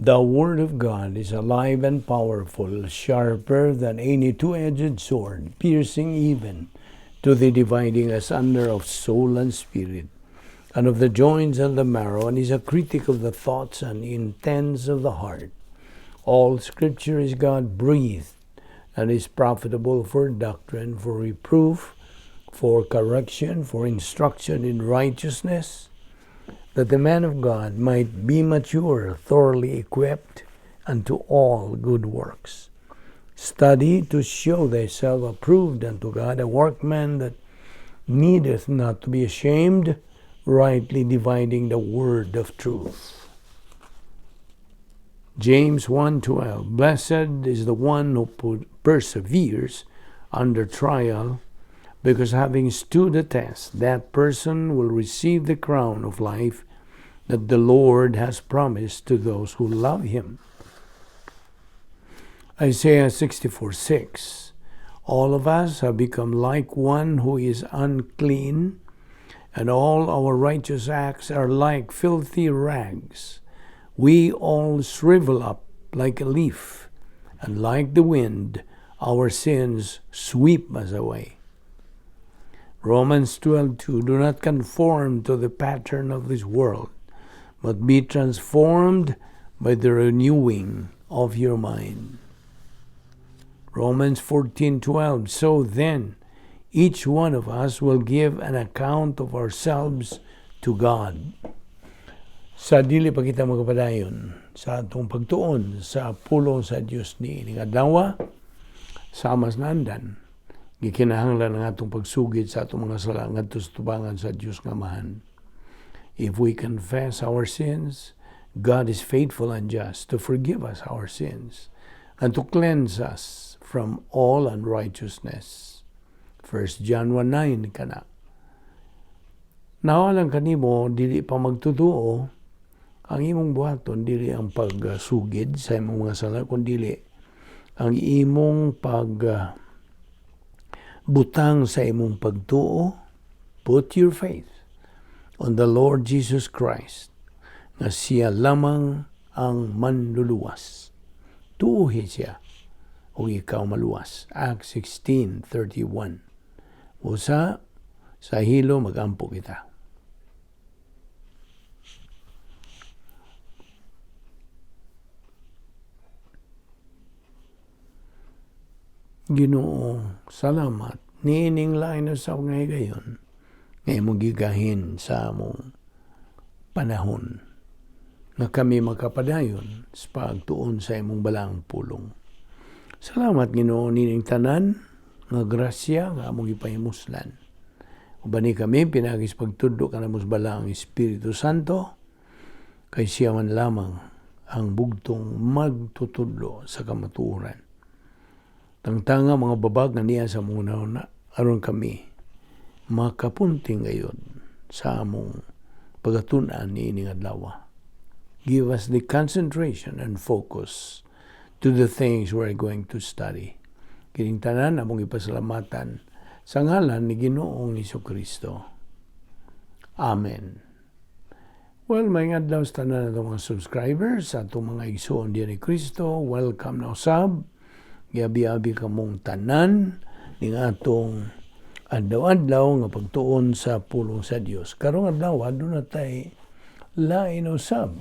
The Word of God is alive and powerful, sharper than any two-edged sword, piercing even to the dividing asunder of soul and spirit, and of the joints and the marrow, and is a critic of the thoughts and intents of the heart. All Scripture is God-breathed, and is profitable for doctrine, for reproof, for correction, for instruction in righteousness, that the man of God might be mature, thoroughly equipped unto all good works. Study to show thyself approved unto God, a workman that needeth not to be ashamed, rightly dividing the word of truth. James 1:12, Blessed is the one who perseveres under trial, because having stood the test, that person will receive the crown of life that the Lord has promised to those who love him. Isaiah 64:6, All of us have become like one who is unclean, and all our righteous acts are like filthy rags. We all shrivel up like a leaf, and like the wind, our sins sweep us away. Romans 12:2, Do not conform to the pattern of this world, but be transformed by the renewing of your mind. Romans 14:12, So then, each one of us will give an account of ourselves to God. Sa dili pa kita magpadayon sa atong pagtuon sa pulong sa Dios ni adlaw, sa amas nandan, gikinahanglan ang atong pagsugid sa atong mga sala ngadto sa tubangan sa Dios nga Amahan. If we confess our sins, God is faithful and just to forgive us our sins and to cleanse us from all unrighteousness. 1 John 1:9 kana. Nawalan kanimo dili pa magtutuo, ang imong buhaton dili ang pagsugid sa imong mga sala, kundi ang imong butang sa imong pagtuo. Put your faith on the Lord Jesus Christ, nga siya lamang ang manluluwas. Tuuhi siya, o ikaw maluwas. Acts 16:31. Usa, sa hilo magampo kita. Ginoo, salamat. Niining lain na sa ngay gayon, ngay mong gigahin sa among panahon, nga kami makapadayon sa pagtuon sa imong balaang pulong. Salamat, Ginoo, nining tanan, nga grasya, nga among ipahimuslan. Ubani kami, pinagis pagtudlo ka na mos balaang Espiritu Santo, kay siya man lamang ang bugtong magtutudlo sa kamatuoran. Tangtanga mga babag na niya sa muna na aron kami makapunting ngayon sa among pagatunan ni ining adlaw. Give us the concentration and focus to the things we're going to study. Kining tanan among ipasalamatan sa ngalan ni Ginoong Jesucristo. Amen. Well, may adlaw sa tanan natong mga subscribers, atong mga igsoon diyan ni Kristo, welcome na usab. Gabi-abi kamong tanan ning atong adlaw-adlaw nga pagtuon sa pulong sa Dios. Karong adlaw aduna tay lain usab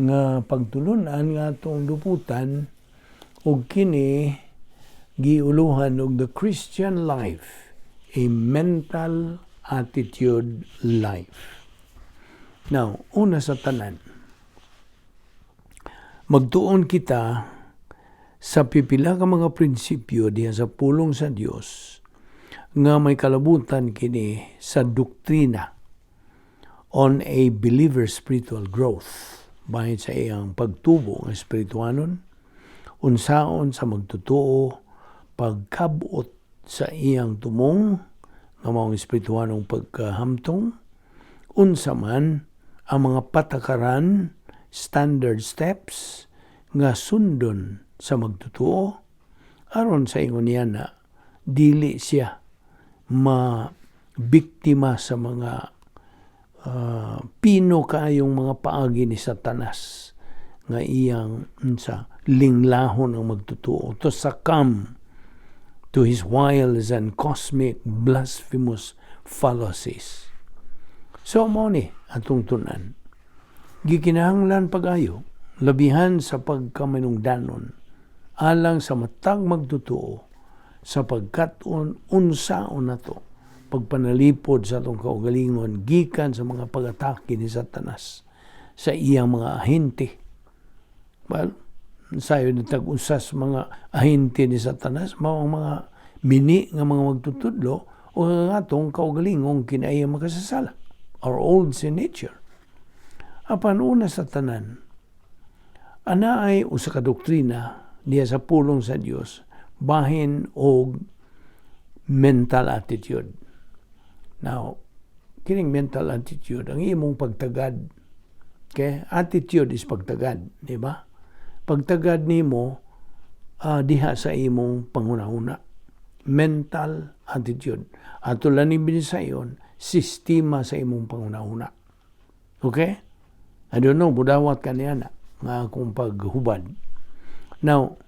nga pagtulunan nga atong duputan og kini giuluhan og the Christian life, a mental attitude life. Now, una sa tanan, magtuon kita sa pipila ka mga prinsipyo diha sa pulong sa Dios nga may kalabutan kini sa doktrina on a believer's spiritual growth bahin sa iyang pagtubo ng espirituanon, unsaon sa magtutuo, pagkabot sa iyang tumong nga maong espirituanong pagkahamtong, unsa man ang mga patakaran, standard steps nga sundon sa magtutuo, aron sa ingon niya na dili siya mabiktima sa mga pino kaayong mga paagi ni Satanas nga iyang linglahon ang magtutuo, to succumb to his wiles and cosmic blasphemous fallacies. So mo ni atong tunan, gikinahanglan pag-ayo labihan sa pagkamanungdanon alang sa matag magtutuo sapagkat unsaon nato pagpanalipod sa atong kaugalingon gikan sa mga pag-atake ni Satanas sa iyang mga ahente. Well, sayo ni tag-usas mga ahente ni Satanas, mao ang mga mini nga mga magtutudlo o nga atong kaugalingong kinaiyang makasasala, our old sin nature. Apan una sa tanan, ana ay usa ka doktrina diya sa pulong sa Dios bahin og mental attitude. Now, kining mental attitude ang imong pagtagad. Okay? Attitude is pagtagad, di ba? Pagtagad nimo diha sa imong panghunahuna. Mental attitude. Ato lang ni Visayan, sistema sa imong panghunahuna. Okay? I don't know, budawat ka niya na nga akong paghubad. Now,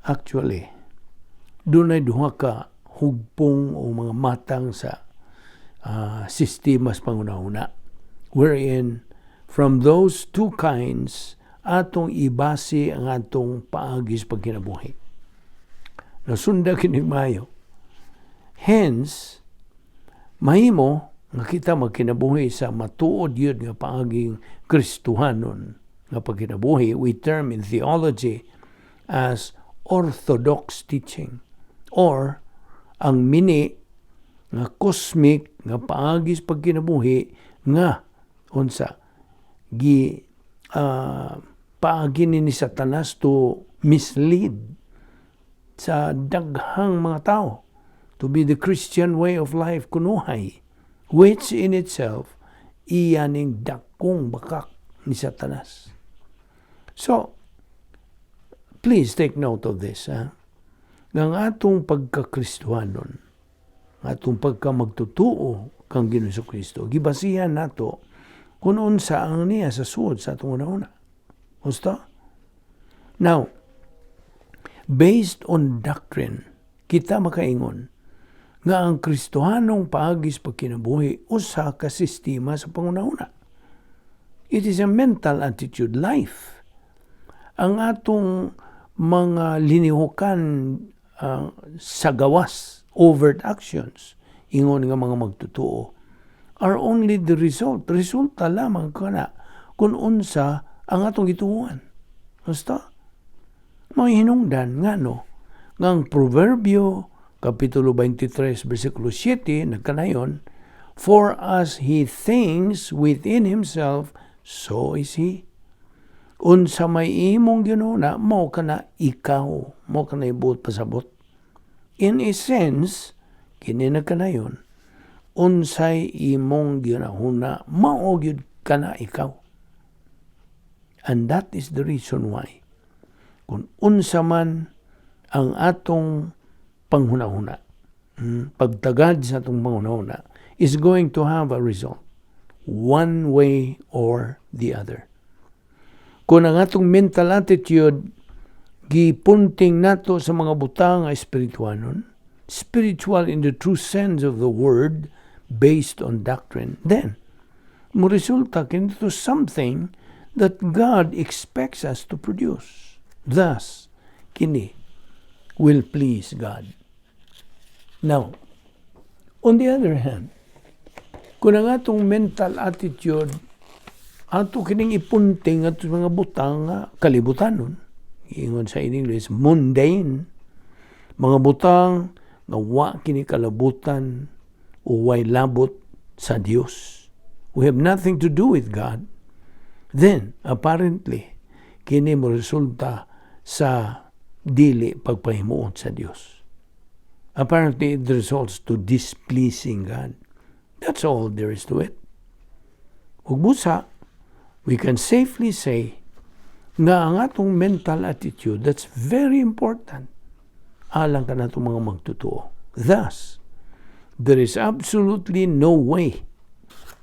actually, doon ay duha ka hugpong o mga matang sa sistema sa panghunahuna. Wherein, from those two kinds, atong ibase ang atong paagis pagkinabuhi. Nasunda kining maayo. Hence, mahimo nga kita magkinabuhi sa matuod yun nga paaging Kristuhanon nga pagkinabuhi, we term in theology as orthodox teaching or ang mini nga cosmic nga paagis pagkinabuhi nga unsa paagin ni Satanas to mislead sa daghang mga tao to be the Christian way of life kunuhay, which in itself iyaning dakong bakak ni Satanas. So, please take note of this. Ng atong pagkakristuhanon, atong pagkamagtutuo kang Ginoong Kristo, gibasihan nato kung unsa ang niya sa suod sa atong una-una. Gusto? Now, based on doctrine, kita makaingon nga ang Kristohanong paagis pagkinabuhi usa ka sistema sa panguna-una. It is a mental attitude life. Ang atong mga linihukan sa gawas, overt actions, ingon nga mga magtutuo, are only the result. Resulta lamang kana kung unsa ang atong gituuan. Basta? May hinungdan nga no, nga ang Proverbio, Kapitulo 23, versikulo 7, nagkanayon, for as he thinks within himself, so is he. Unsa may imong ginuna, mao kana ikaw, mao kana ibuot pasabot. In a sense, kini nagkanayon, unsay imong ginahuna, mao gyud kana ikaw. And that is the reason why, kung unsa man ang atong panghunahuna, pagtagad sa atong panghunahuna, is going to have a result, one way or the other. Kung ang atong mental attitude, gipunting nato sa mga butang nga espirituanon, spiritual in the true sense of the word, based on doctrine, then, mo resulta kinito something that God expects us to produce. Thus, kini will please God. Now, on the other hand, kung ang atong mental attitude, ato kining ipunting at mga butang nga kalibutanon, ingon sa English, mundane, mga butang nga wa kini kalabutan o way labot sa Dios. We have nothing to do with God. Then, apparently, kini mo resulta sa dili pagpahimuot sa Dios. Apparently, it results to displeasing God. That's all there is to it. Ug busa, we can safely say nga ang atong mental attitude, that's very important. Alang ka na itong mga magtutuo. Thus, there is absolutely no way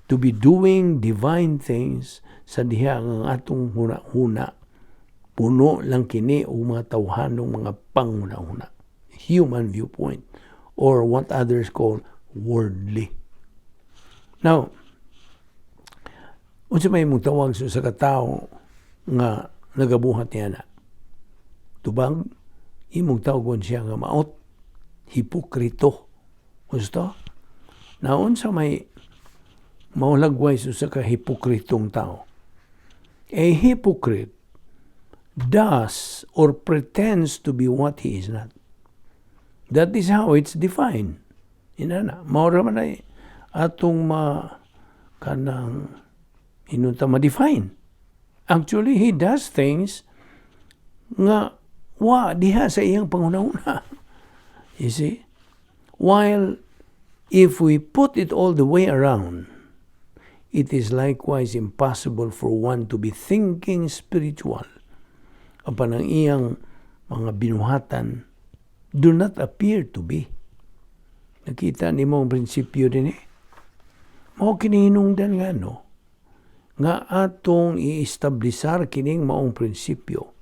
to be doing divine things sa diha ang atong huna-huna puno lang kini o mga tawhanong mga pangunahuna. Human viewpoint, or what others call worldly. Now, unsa may mong tawag sa katao nga nagabuhat niya na? Tubag, imong tawagon siya nga maot, hipokrito. Gusto? Na unsa may maulagway sa kahipokritong tao? A hypocrite does or pretends to be what he is not. That is how it's defined. Inana, maura man ay atong kanang inunta ma-define. Actually, he does things nga diha sa iyang pangunahuna. You see? While if we put it all the way around, it is likewise impossible for one to be thinking spiritual. Apan ang iyang mga binuhatan do not appear to be. Nakita ni mo ang prinsipyo din Mao kinihinungdan nga nga atong i-establisar kining maong prinsipyo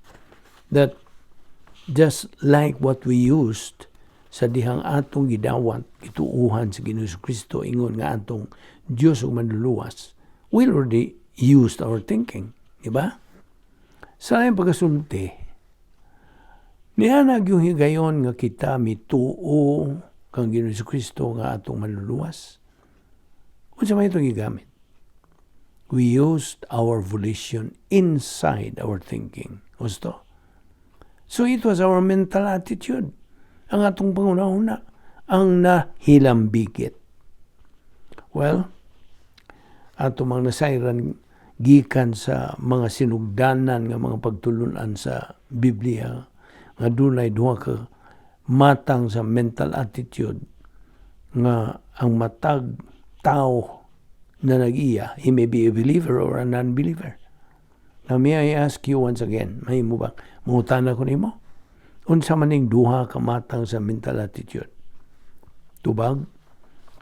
that just like what we used sa dihang atong gidawat, gituuhan sa Ginoong Kristo, ingon nga atong Diyos ug manluluwas, we already used our thinking. Diba? Sa iyang pagkasulti, nianag yung higayon nga kita mituo kang Ginoong Kristo nga atong manluluwas. Kung sa may itong gigamit, we used our volition inside our thinking. Gusto? So it was our mental attitude. Ang atong pangunahuna, ang nahilambigit. Well, atong mga nasayran gikan sa mga sinugdanan nga mga pagtulunan sa Biblia nga dunay duha ka matang sa mental attitude nga ang matag tao na nag-iya, he may be a believer or a non-believer. Now may I ask you once again, may mo ba mangutana ko nimo? Unsa man ning duha ka matang sa mental attitude? Tubag,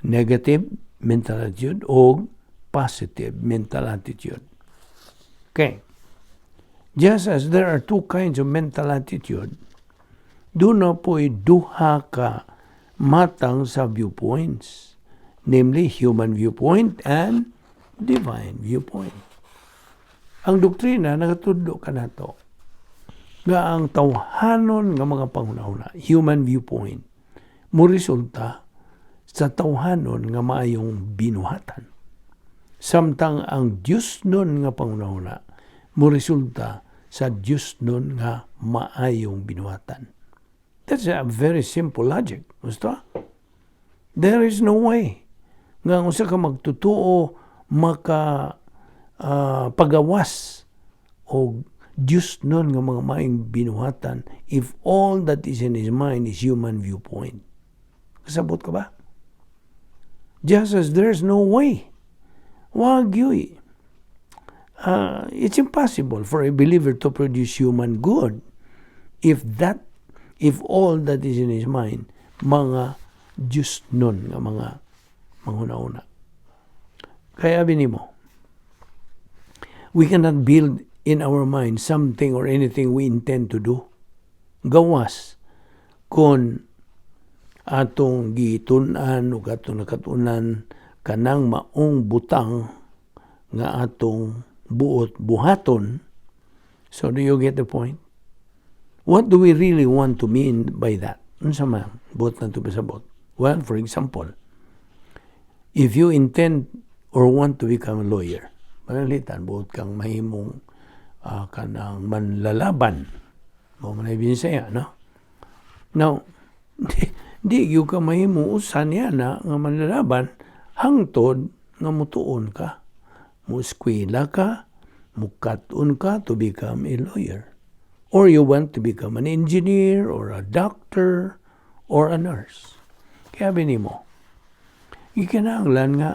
negative mental attitude o positive mental attitude. Okay. Just as there are two kinds of mental attitude, doon na po'y duha ka matang sa viewpoints, namely human viewpoint and divine viewpoint. Ang doktrina nagatudlo ka na to nga ang tawhanon nga mga panghunahuna, human viewpoint, mo resulta sa tawhanon nga maayong binuhatan. Samtang ang Diyos nun nga panghunahuna, mo resulta sa Diyos nun nga maayong binuhatan. That's a very simple logic. Gusto? There is no way nga kung sa ka magtutuo pagawas o Diyos nun nga mga maayong binuhatan if all that is in his mind is human viewpoint. Kasabot ka ba? Just as there's no way. Wag yun. It's impossible for a believer to produce human good if all that is in his mind mga Diyos nun nga mga manghuna-una. Kaya binimo, we cannot build in our mind something or anything we intend to do. Gawas kung atong gitunan o atong nakatunan kanang maong butang nga atong buhaton. So do you get the point? What do we really want to mean by that? Unsa man buot na to pasabot? Well, for example, if you intend or want to become a lawyer, manalitan buot kang mahimong kanang manlalaban. Mo man ay Visayan, no? Now, di yung ka mahimo usan na nga manlalaban hangtod nga mutuon ka. Muskwila ka, mukat-on ka to become a lawyer. Or you want to become an engineer or a doctor or a nurse. Kaya binimo, ikinahanglan nga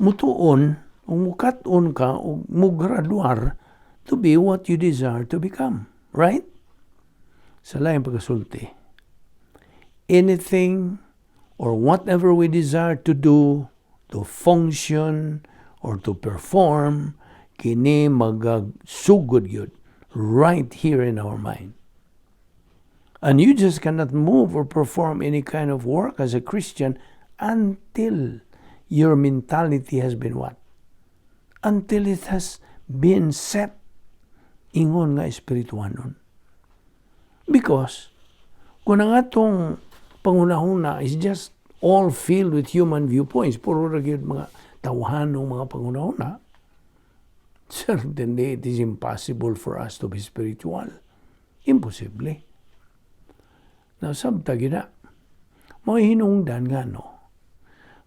mutuon o mukat-on ka o mugraduar to be what you desire to become. Right? Sa laing pagkasulti, anything or whatever we desire to do, to function, or to perform, kini magagsugod yun right here in our mind. And you just cannot move or perform any kind of work as a Christian until your mentality has been what? Until it has been set ingon nga espirituanon. Because kung ang atong pangunahuna is just all filled with human viewpoints, puro ragyod mga tawhanong mga pangunahuna, certainly it is impossible for us to be spiritual. Imposible. Now, sabtag na, mga hinungdan nga no,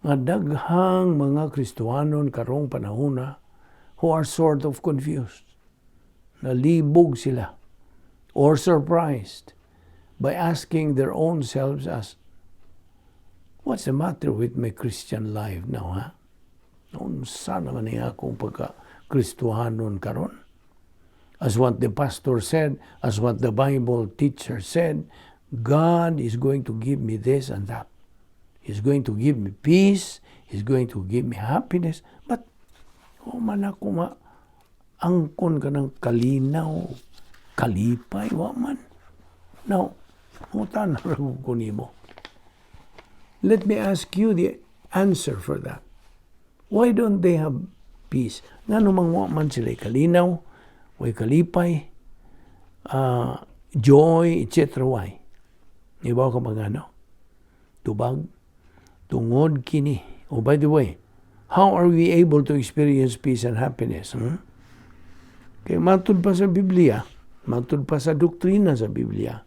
nga daghang mga Kristohanon karong panahuna who are sort of confused. Nalibog sila or surprised by asking their own selves as, what's the matter with my Christian life now, ha? Unsa naman niya akong pagka-Kristohanon karon? As what the pastor said, as what the Bible teacher said, God is going to give me this and that. He's going to give me peace. He's going to give me happiness. But, man ako angkon ka ng kalinaw, kalipay, waman. Now, mutan na ko nimo. Let me ask you the answer for that. Why don't they have peace? Nga namang waman sila kalinaw, way kalipay, joy, etc. Why? Ibaw ka mga ano? Tubag, tungod kini. Oh, by the way, how are we able to experience peace and happiness? Kaya matud pa sa Biblia, matud pa sa doktrina sa Biblia,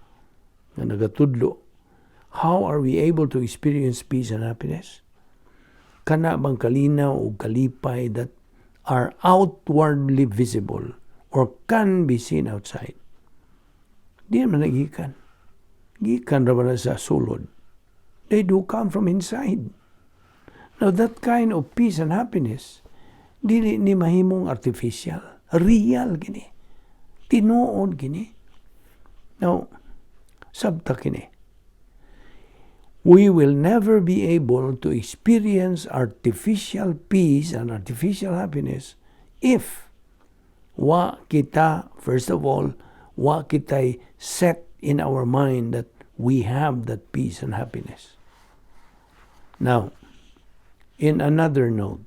na nagatudlo, how are we able to experience peace and happiness? Kana bang kalinaw o kalipay that are outwardly visible or can be seen outside? Di naman nagikan. Gikan ra ba sa sulod? They do come from inside. Now that kind of peace and happiness, dili ni mahimong artificial. Real gini. Tinuod gini. Now, sabta kini. We will never be able to experience artificial peace and artificial happiness if wa kita, first of all, wa kita'y set in our mind that we have that peace and happiness. Now, in another note,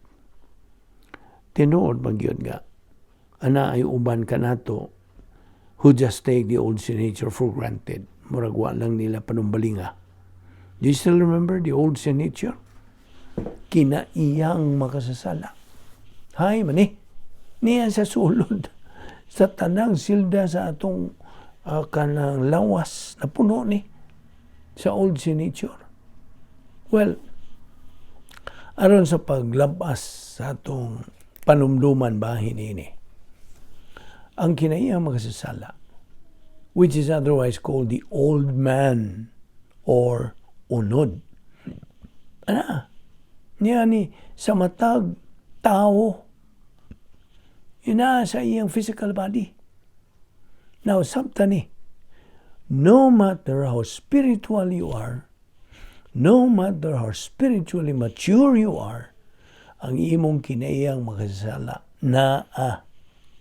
tinuod magyod nga, ana ay uban ka nato who just take the old sin nature for granted. Muragwa lang nila panumbalinga. Do you still remember the old sin nature? Kinaiyang makasasala. Hay, mani. Niya sa sulod. Sa tanang silda sa atong kanang lawas na puno ni sa old sin nature. Well, aron sa paglabas sa atong panumduman bahin ini, ang kinaiyang makasasala, which is otherwise called the old man or unod. Ana, niya ni sa matag tao, ina sa iyang physical body. Now, sabta ni, no matter how spiritual you are, no matter how spiritually mature you are, ang imong kinaiyang makasasala naa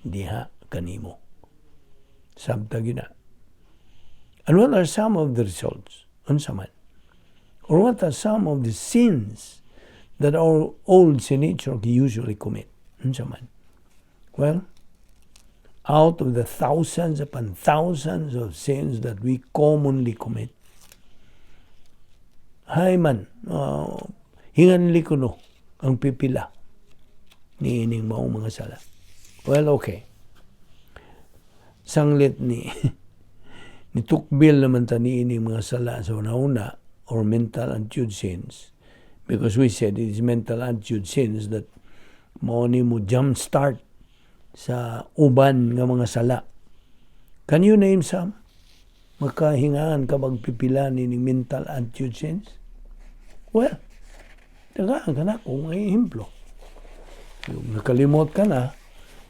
diha kanimo. Sabta gina. And what are some of the results? Unsa man? Or what are some of the sins that our old sin nature usually commit? Unsa man? Well, out of the thousands upon thousands of sins that we commonly commit, hay man, hinganli ko no, ang pipila ni ining maong mga sala. Well, okay. Sanglit ni tukbil naman ta ni ining mga sala sa una-una or mental attitude sins, because we said it is mental attitude sins that mao ni mo jumpstart sa uban nga mga sala. Can you name some? Makahingaan ka magpipila ni mental attitude sins? Well, tagaan ka na kung may ehemplo. Yung nakalimot ka na,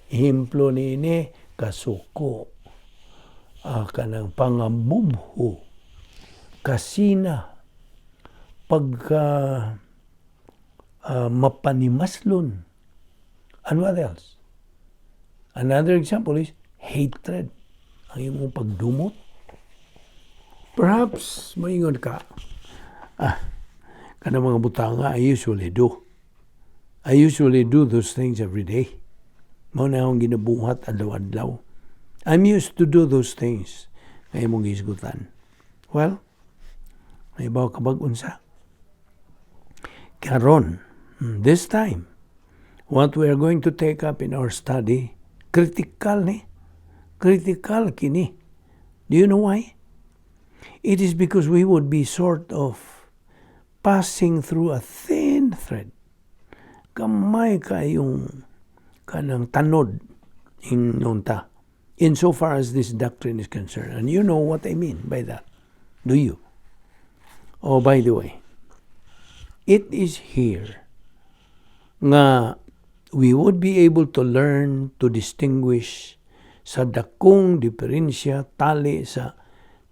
ehemplo ni ini, kasuko, kanang pangambubho, kasina, pagka mapanimaslon. And what else? Another example is hatred. ang imong pagdumot. Perhaps, maingon ka, kanang mga butanga, I usually do. I usually do those things every day. Mao na akong ginabuhat adlaw-adlaw. I'm used to do those things. Ngayon mong gisgutan. Well, may bawa kabag unsa. Karon, this time, what we are going to take up in our study, critical ni. Critical kini. Do you know why? It is because we would be sort of passing through a thin thread. Kamay kayong kanang tanod inunta insofar as this doctrine is concerned. And you know what I mean by that. Do you? Oh, by the way, it is here nga we would be able to learn to distinguish sa dakong diferensya tali sa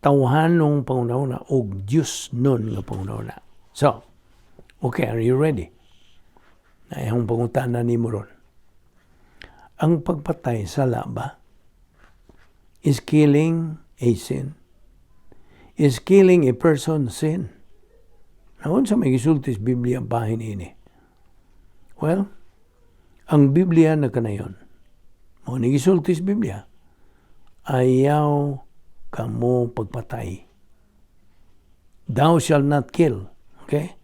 tawhanong pangunahuna o Diyos nun nga pangunahuna. So, okay, are you ready? Nayang pangutana ni mo ron. Ang pagpatay sala ba? Is killing a sin? Is killing a person sin? Naon sa may gisultis Biblia bahin ini? Well, ang Biblia na kanayon, mo ni gisultis Biblia, ayaw kamo pagpatay. Thou shalt not kill. Okay?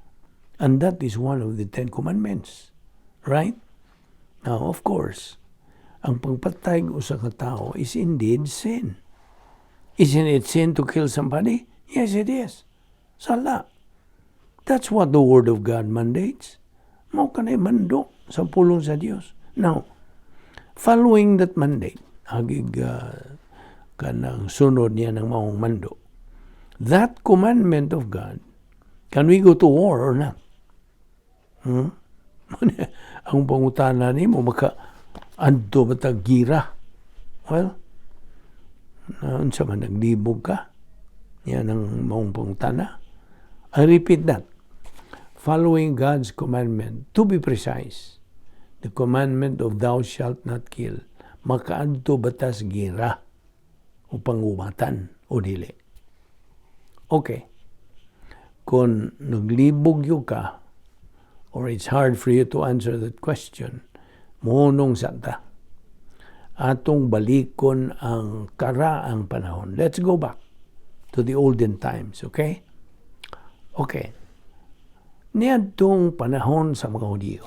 And that is one of the 10 Commandments. Right? Now, of course, ang pagpatay sa katao is indeed sin. Isn't it sin to kill somebody? Yes, it is. Sala. That's what the Word of God mandates. Mao kanay mando sa pulong sa Dios. Now, following that mandate, agig kanang sunod niya ng maong mando, that commandment of God, can we go to war or not? Ang pangutana ni mo, adto ba gira? Well, unsa man naglibog ka? Yan ang maong pangutana. I repeat that. Following God's commandment, to be precise, the commandment of thou shalt not kill, makaadto batas gira o pangubatan o dili. Okay. Kung naglibog yung ka, or it's hard for you to answer that question, munong santa. Atong balikon ang karaang panahon. Let's go back to the olden times, okay? Okay. Niadtong panahon sa mga Hudyo,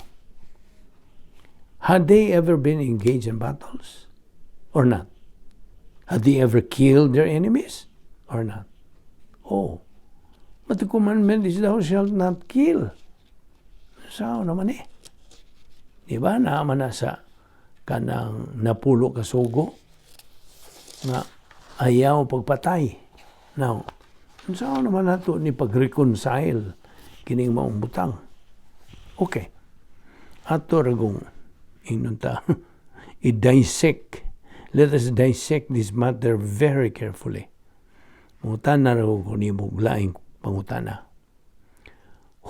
had they ever been engaged in battles? Or not? Had they ever killed their enemies? Or not? Oh. But the commandment is thou shalt not kill. Sao naman eh? Diba? Naaman na sa kanang napulo kasugo nga ayaw pagpatay. Now, sao naman nato ni pag-reconcile kining maong butang? Okay. Ato ragong inunta i-dissect. Let us dissect this matter very carefully. Mutana ragong kunimog laing pangutana.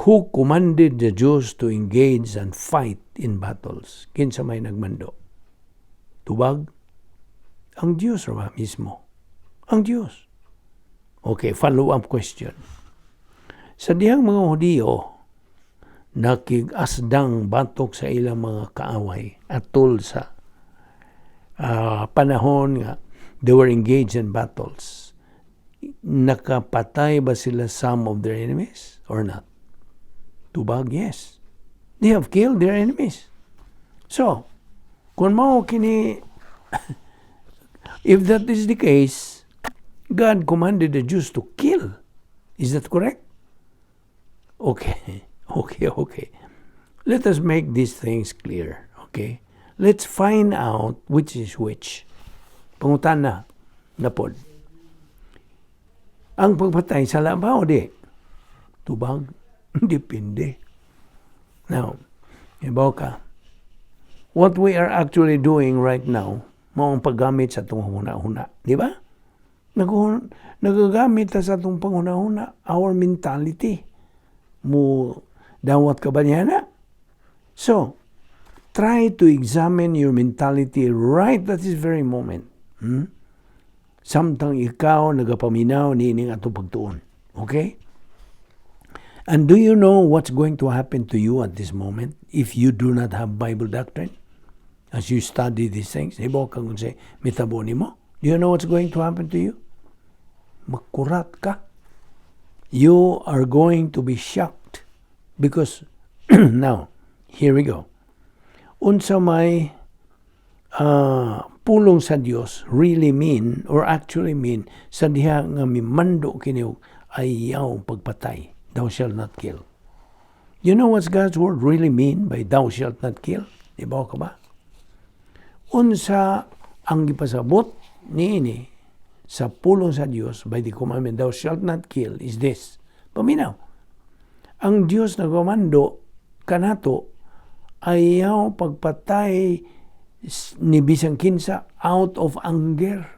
Who commanded the Jews to engage and fight in battles? Kinsa may nagmando? Tubag? Ang Diyos ra mismo. Ang Diyos. Okay, follow-up question. Sa dihang mga Hudiyo, nakig-asdang batok sa ilang mga kaaway atol sa panahon nga they were engaged in battles. Nakapatay ba sila some of their enemies or not? Tubag, yes. They have killed their enemies. So, kung mao kini, if that is the case, God commanded the Jews to kill. Is that correct? Okay. Let us make these things clear. Okay? Let's find out which is which. Pangutana na pod. Ang pagpatay sa labaw di. Tubag. Depende. Now, ibaw ka, what we are actually doing right now, maong paggamit sa itong huna-huna. Di ba? Nagagamit sa itong panghuna-huna, our mentality. Mo, dawat ka ba niya na? So, try to examine your mentality right at this very moment. samtang ikaw nagapaminaw nining ato pagtuon. Okay? And do you know what's going to happen to you at this moment if you do not have Bible doctrine? As you study these things, ibo kang say mitabo nimo. Do you know what's going to happen to you? Makurat ka. You are going to be shocked because now, here we go. Unsa may pulong sa Dios really mean or actually mean sa diha nga mimando kini ayaw pagpatay. Thou shalt not kill. You know what God's word really mean by thou shalt not kill? Ibaw ka ba? Unsa ang gipasabot niini sa pulong sa Dios by the commandment thou shalt not kill is this. Paminaw. Ang Dios na komando kanato ayaw pagpatay ni bisang kinsa out of anger.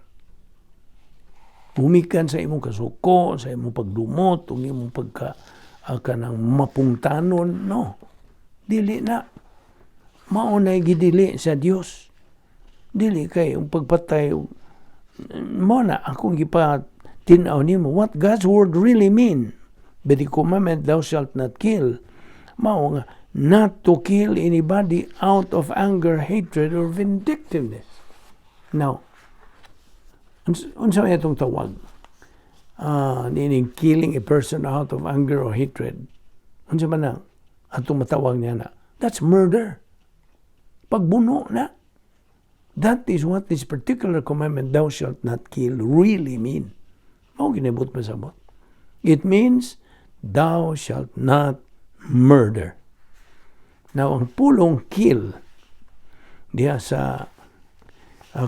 Humikan sa imong kasuko, sa imong pagdumot, ug imong kanang mapungtanon, no. Dili na. Maunay gidili sa Dios. Dili kay ang pagpatay mo na akong gipa-tinaw nimo what God's word really mean. By the commandment thou shalt not kill. Mao nga not to kill anybody out of anger, hatred, or vindictiveness. Now, unsa may itong tawag? Meaning killing a person out of anger or hatred. Unsa man na atong matawag niya na? That's murder. Pagbuno na. That is what this particular commandment, thou shalt not kill, really mean. Mao ginabot pasabot. It means, thou shalt not murder. Now, ang pulong kill diya sa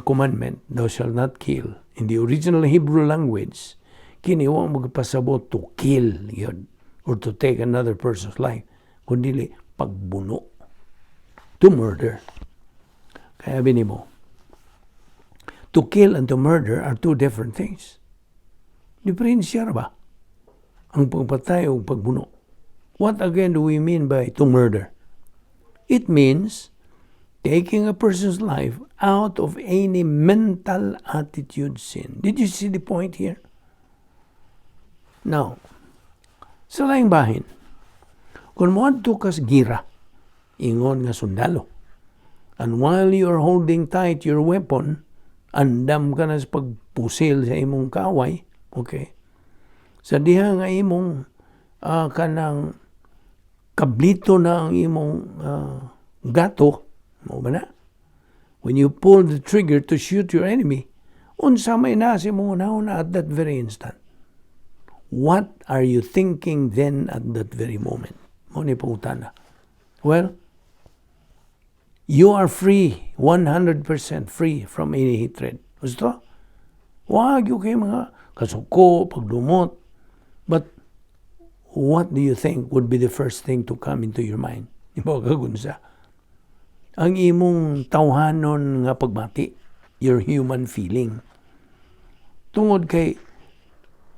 commandment, thou shalt not kill, in the original Hebrew language, kini wa magpasabot to kill yun, or to take another person's life, kundi pagbuno, to murder. Kaya binimo, to kill and to murder are two different things. Diferensya ba? Ang pagpatay o pagbuno. What again do we mean by to murder? It means taking a person's life out of any mental attitude sin. Did you see the point here? Now, sa laing bahin, kung moadto kas gira, ingon nga sundalo, and while you are holding tight your weapon, andam ka na sa pagpusil sa imong kaway, okay? Sa diha nga imong kanang kablito na ang imong gato, mo ba na? When you pull the trigger to shoot your enemy, unsa may nasi mo na at that very instant. What are you thinking then at that very moment? Mo ni pangutana. Well, you are free, 100% free from any hatred. Gusto? Wag yung kayo mga kasuko, pagdumot. But what do you think would be the first thing to come into your mind? Iba kagunsa. Ang imong tawhanon nga pagbati, your human feeling. Tungod kay,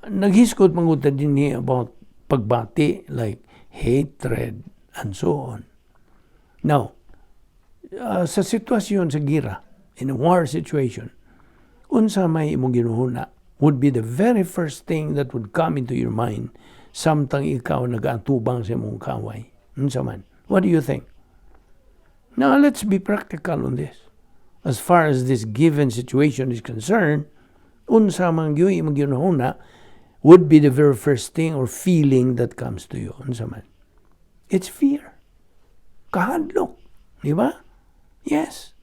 naghiskot manguta din niya about pagbati, like hatred, and so on. Now, sa sitwasyon sa gira, in a war situation, unsa may imong ginuhuna would be the very first thing that would come into your mind samtang ikaw nag-atubang sa imong kaway. Unsa man. What do you think? Now, let's be practical on this. As far as this given situation is concerned, unsa man gyud imong ginuhuna would be the very first thing or feeling that comes to you. Unsa man. It's fear. Kahadlok. Di ba? Yes.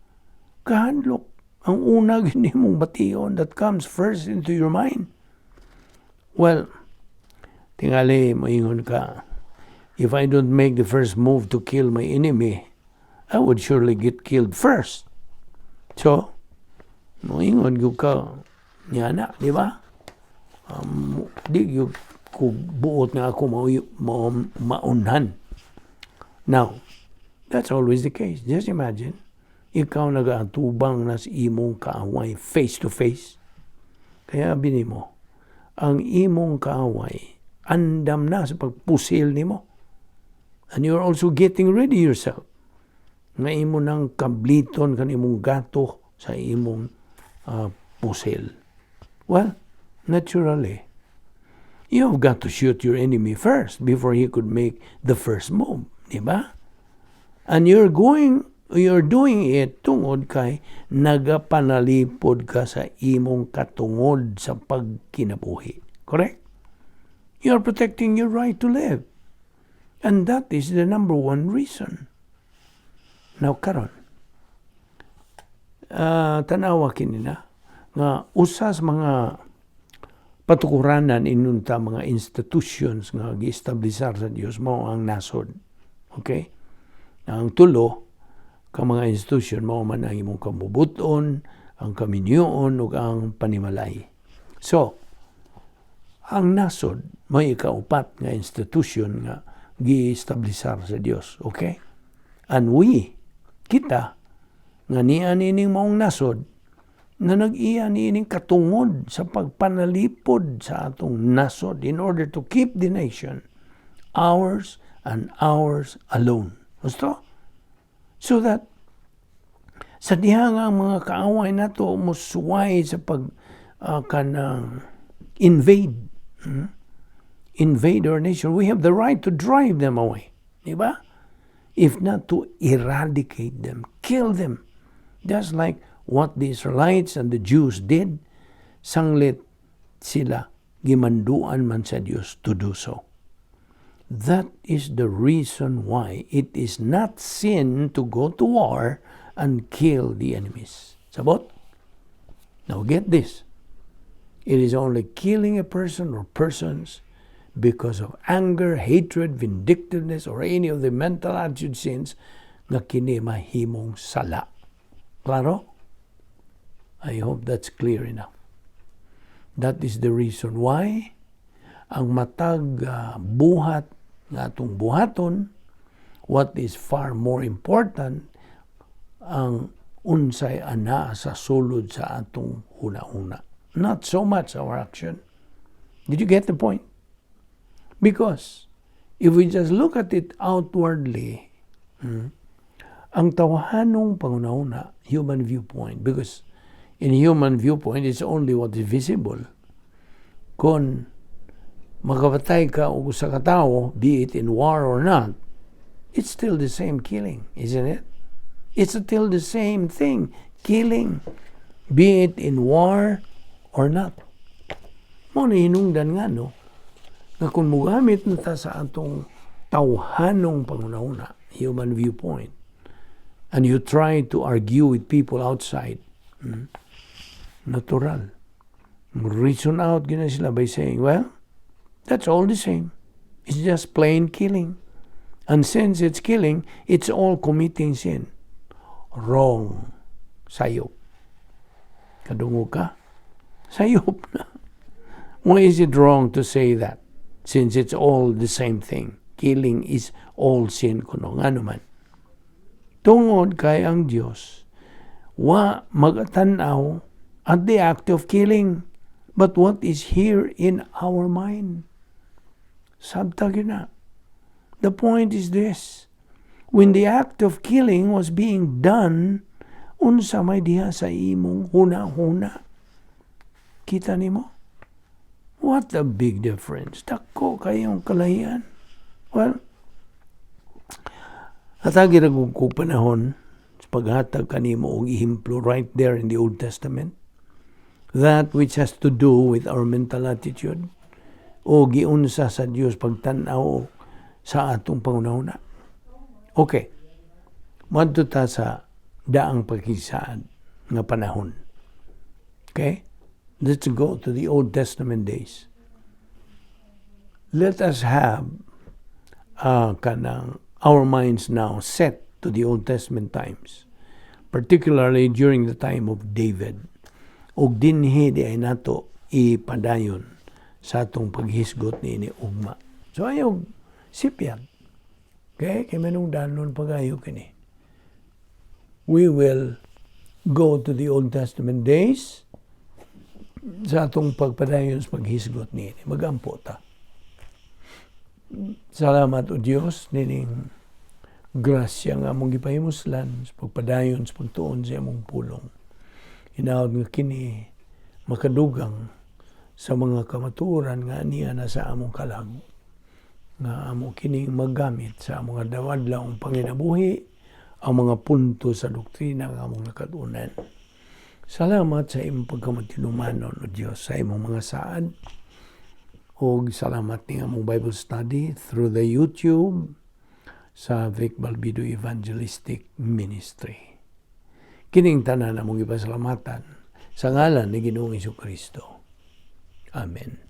Kahadlok. Ang una gini mong bation that comes first into your mind. Well, tingali moingon ka, if I don't make the first move to kill my enemy, I would surely get killed first. So, moingon ka, nyana, di ba? Di yung buot nga ako maunhan. Now, that's always the case. Just imagine, ikaw nag-atubang na sa imong kaaway face to face. Kaya bini mo, ang imong kaaway, andam na sa pagpusil ni mo. And you're also getting ready yourself. Nga imo ng kabliton kan imong gato sa imong pusil. Well, naturally, you've got to shoot your enemy first before he could make the first move, di ba? And you're doing it tungod kay nagapanalipod ka sa imong katungod sa pagkinabuhi. Correct? You're protecting your right to live. And that is the number one reason. Now, karon, tanawa kinina nga usas mga patukuranan inunta mga institutions nga gi-establishar sa Dios mao ang nasod. Okay? Ang tulo ka mga institution mao man ang imong kamubuton, ang kaminyoon ug ang panimalay. So, ang nasod may ikaupat nga institution nga gi-establishar sa Dios. Okay? And kita nga niya nining maong nasod na nag-iya nining katungod sa pagpanalipod sa atong nasod in order to keep the nation ours and ours alone. Gusto? So that sa diha nga mga kaaway nato musuway sa kanang invade our nation, we have the right to drive them away. Diba? If not to eradicate them, kill them. Just like what the Israelites and the Jews did, sanglit sila gimanduan man sa Dios to do so. That is the reason why it is not sin to go to war and kill the enemies. Sabot? Now get this. It is only killing a person or persons because of anger, hatred, vindictiveness, or any of the mental attitude sins nga kini mahimong sala. Klaro? I hope that's clear enough. That is the reason why ang matag buhat nga atong buhaton, what is far more important, ang unsay ana sa sulod sa atong huna-huna. Not so much our action. Did you get the point? Because if we just look at it outwardly, ang tawahanong pangunahuna, human viewpoint, because in human viewpoint, it's only what is visible. Kung magkapatay ka o sa katao, be it in war or not, it's still the same killing, isn't it? It's still the same thing, killing, be it in war or not. Mo na hinungdan nga, no? Na kung mugamit na ta sa atong tawhanong pangunahuna, human viewpoint, and you try to argue with people outside, natural. Reason out gina sila by saying, well, that's all the same. It's just plain killing. And since it's killing, it's all committing sin. Wrong. Sayop. Kadungo ka? Sayop na. Why is it wrong to say that? Since it's all the same thing. Killing is all sin kuno. Nga naman. Tungod kay ang Diyos, wa magatanaw at the act of killing, but what is here in our mind. Sabtag na. The point is this. When the act of killing was being done, unsa may diha sa imong huna-huna. Kita nimo? What a big difference. Dako kayong kalahian. Well, hatagi ragog ko panahon sa paghatag kanimo og ihimplo right there in the Old Testament. That which has to do with our mental attitude o giunsa sa Dios pagtan-aw sa atong pangunahuna. Okay. Madto ta sa daang pagkisaad nga panahon. Okay? Let's go to the Old Testament days. Let us have our minds now set to the Old Testament times, particularly during the time of David. Og dinhi di ay nato ipadayon sa atong paghisgot ni ugma. So ayaw sipyan. Okay? Kaya manong danon pag-ayaw kini. We will go to the Old Testament days sa atong pagpadayon sa paghisgot ni magampo ta. Salamat o Diyos nining grasya nga mong gipahimuslan sa pagpadayon sa pagtuon sa imong pulong. Hinaud nga kini makadugang sa mga kamaturan nga niya na sa among kalag, nga amo kining maggamit sa among adlaw-adlaw panginabuhi, ang mga punto sa doktrina nga among nakatunan. Salamat sa imong pagkamatinumanon, O Diyos, sa imong mga saad. O salamat ni among Bible study through the YouTube sa Vic Balbido Evangelistic Ministry. Kining tanan among ipasalamatan sa ngalan ni Ginoong Jesucristo. Amen.